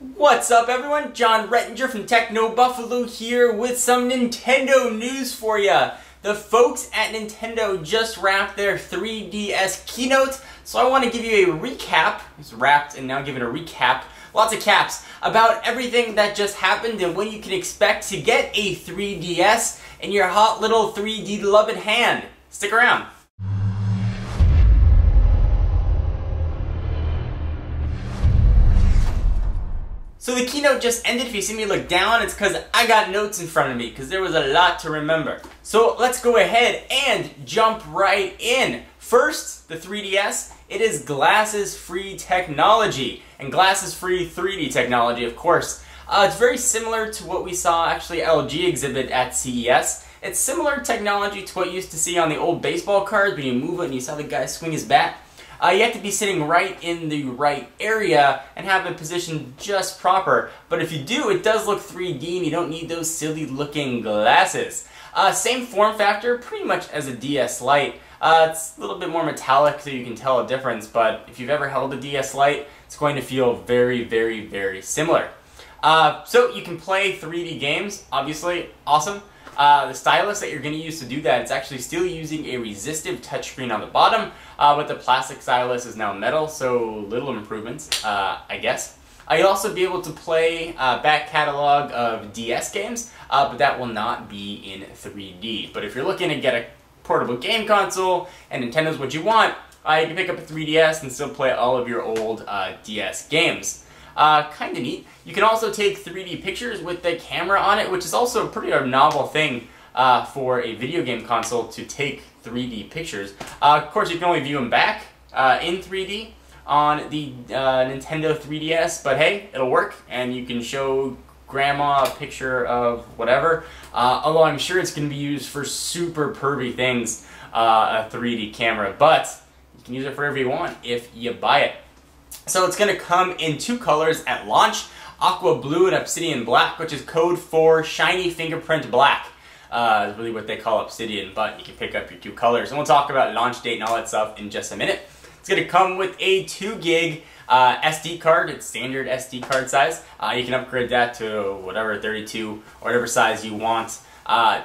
What's up everyone? John Rettinger from Techno Buffalo here with some Nintendo news for ya. The folks at Nintendo just wrapped their 3DS keynote, so I want to give you a recap. It's wrapped and now giving a recap, lots of caps, about everything that just happened and when you can expect to get a 3DS in your hot little 3D loving hand. Stick around. So the keynote just ended. If you see me look down, it's because I got notes in front of me, because there was a lot to remember. So let's go ahead and jump right in. First, the 3DS. It is glasses-free technology, and glasses-free 3D technology, of course. It's very similar to what we saw actually LG exhibit at CES. It's similar technology to what you used to see on the old baseball cards when you move it and you saw the guy swing his bat. You have to be sitting right in the right area and have it positioned just proper. But if you do, it does look 3D and you don't need those silly looking glasses. Same form factor, pretty much as a DS Lite. It's a little bit more metallic so you can tell a difference, but if you've ever held a DS Lite, it's going to feel very, very, very similar. So you can play 3D games, obviously, awesome. The stylus that you're going to use to do that, it's actually still using a resistive touchscreen on the bottom, but the plastic stylus is now metal, so little improvements, I guess. You'll also be able to play back catalog of DS games, but that will not be in 3D. But if you're looking to get a portable game console, and Nintendo's what you want, you can pick up a 3DS and still play all of your old DS games. Kind of neat. You can also take 3D pictures with the camera on it, which is also a pretty novel thing for a video game console to take 3D pictures. Of course, you can only view them back in 3D on the Nintendo 3DS, but hey, it'll work, and you can show grandma a picture of whatever, although I'm sure it's going to be used for super pervy things, a 3D camera, but you can use it for whatever you want if you buy it. So it's going to come in two colors at launch, aqua blue and obsidian black, which is code for shiny fingerprint black. Is really what they call obsidian, but you can pick up your two colors. And we'll talk about launch date and all that stuff in just a minute. It's going to come with a 2 gig SD card. It's standard SD card size. You can upgrade that to whatever 32 or whatever size you want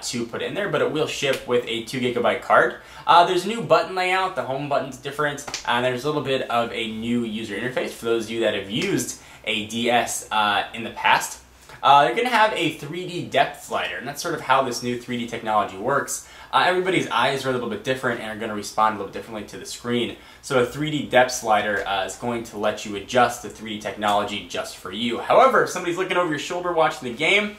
to put in there, but it will ship with a 2 gigabyte card. There's a new button layout. The home button's different, and there's a little bit of a new user interface for those of you that have used a DS in the past. They're going to have a 3D depth slider, and that's sort of how this new 3D technology works. Everybody's eyes are a little bit different and are going to respond a little differently to the screen. So a 3D depth slider is going to let you adjust the 3D technology just for you. However, if somebody's looking over your shoulder watching the game,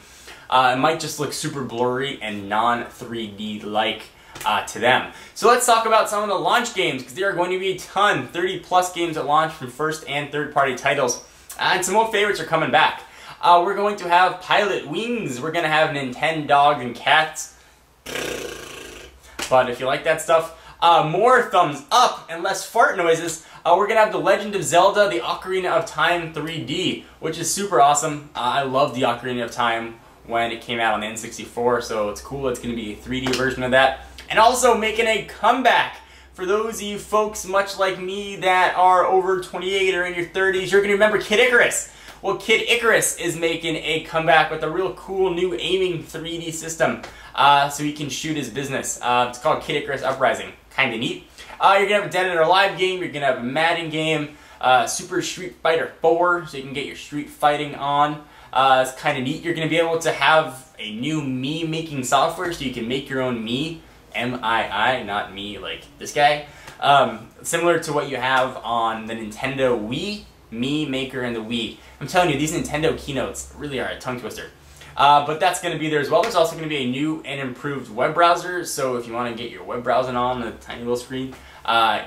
it might just look super blurry and non-3D-like to them. So let's talk about some of the launch games, because there are going to be a ton, 30 plus games at launch from first and third party titles, and some old favorites are coming back. We're going to have Pilot Wings, we're going to have Nintendo Dogs and Cats, but if you like that stuff, more thumbs up and less fart noises, we're going to have The Legend of Zelda, the Ocarina of Time 3D, which is super awesome. I love the Ocarina of Time when it came out on the N64, so it's cool. It's going to be a 3D version of that. And also making a comeback. For those of you folks much like me that are over 28 or in your 30s, you're going to remember Kid Icarus. Well, Kid Icarus is making a comeback with a real cool new aiming 3D system, so he can shoot his business. It's called Kid Icarus Uprising. Kind of neat. You're going to have a Dead or Alive game. You're going to have a Madden game. Super Street Fighter 4, so you can get your street fighting on. It's kind of neat. You're going to be able to have a new Mii making software, so you can make your own Mii. M-I-I, not me like this guy. Similar to what you have on the Nintendo Wii, Mii Maker, and the Wii. I'm telling you, these Nintendo keynotes really are a tongue twister. But that's going to be there as well. There's also going to be a new and improved web browser, so if you want to get your web browsing on a tiny little screen,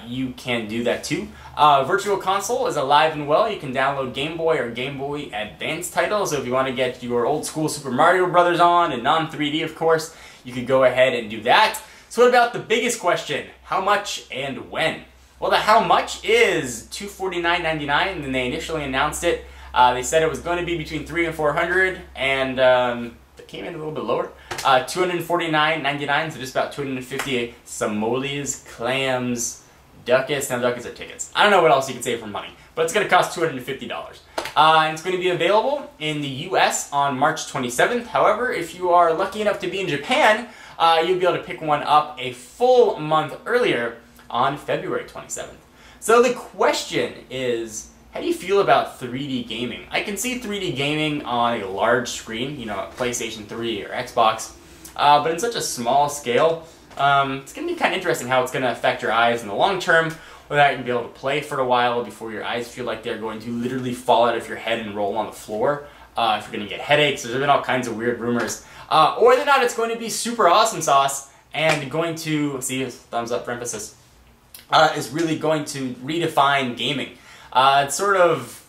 you can do that too. Virtual Console is alive and well. You can download Game Boy or Game Boy Advance titles, so if you want to get your old school Super Mario Brothers on, and non-3D of course, you could go ahead and do that. So what about the biggest question? How much and when? Well, the how much is $249.99, and they initially announced it. They said it was going to be between $300 and $400, and it came in a little bit lower. $249.99, so just about $250 Samolis, clams, ducats. Now ducats are tickets. I don't know what else you can say for money, but it's going to cost $250. And it's going to be available in the US on March 27th. However, if you are lucky enough to be in Japan, you'll be able to pick one up a full month earlier on February 27th. So the question is, how do you feel about 3D gaming? I can see 3D gaming on a large screen, you know, a PlayStation 3 or Xbox, but in such a small scale, it's going to be kind of interesting how it's going to affect your eyes in the long term, whether you can be able to play for a while before your eyes feel like they're going to literally fall out of your head and roll on the floor, if you're going to get headaches. There's been all kinds of weird rumors. Or whether or not it's going to be super awesome sauce and going to, see, thumbs up for emphasis, is really going to redefine gaming. It's sort of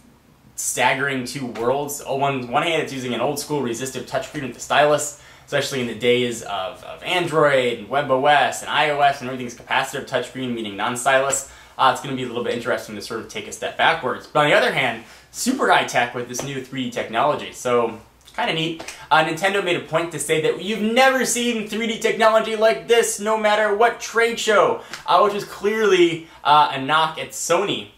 staggering two worlds. On one hand, it's using an old school resistive touchscreen with the stylus, especially in the days of Android and WebOS and iOS and everything's capacitive touchscreen, meaning non-stylus. It's going to be a little bit interesting to sort of take a step backwards. But on the other hand, super high tech with this new 3D technology. So kind of neat. Nintendo made a point to say that you've never seen 3D technology like this, no matter what trade show, which was clearly a knock at Sony,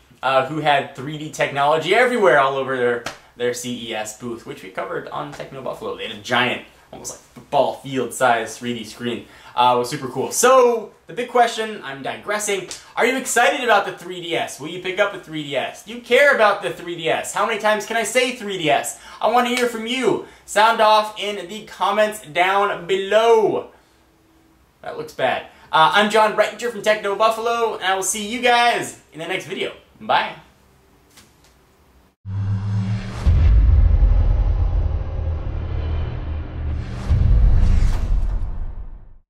who had 3D technology everywhere all over their CES booth, which we covered on Techno Buffalo. They had a giant, almost like football field size 3D screen. It was super cool. So the big question, I'm digressing, are you excited about the 3DS? Will you pick up a 3DS? Do you care about the 3DS? How many times can I say 3DS? I want to hear from you. Sound off in the comments down below. That looks bad. I'm Rettinger from Techno Buffalo, and I will see you guys in the next video. Bye.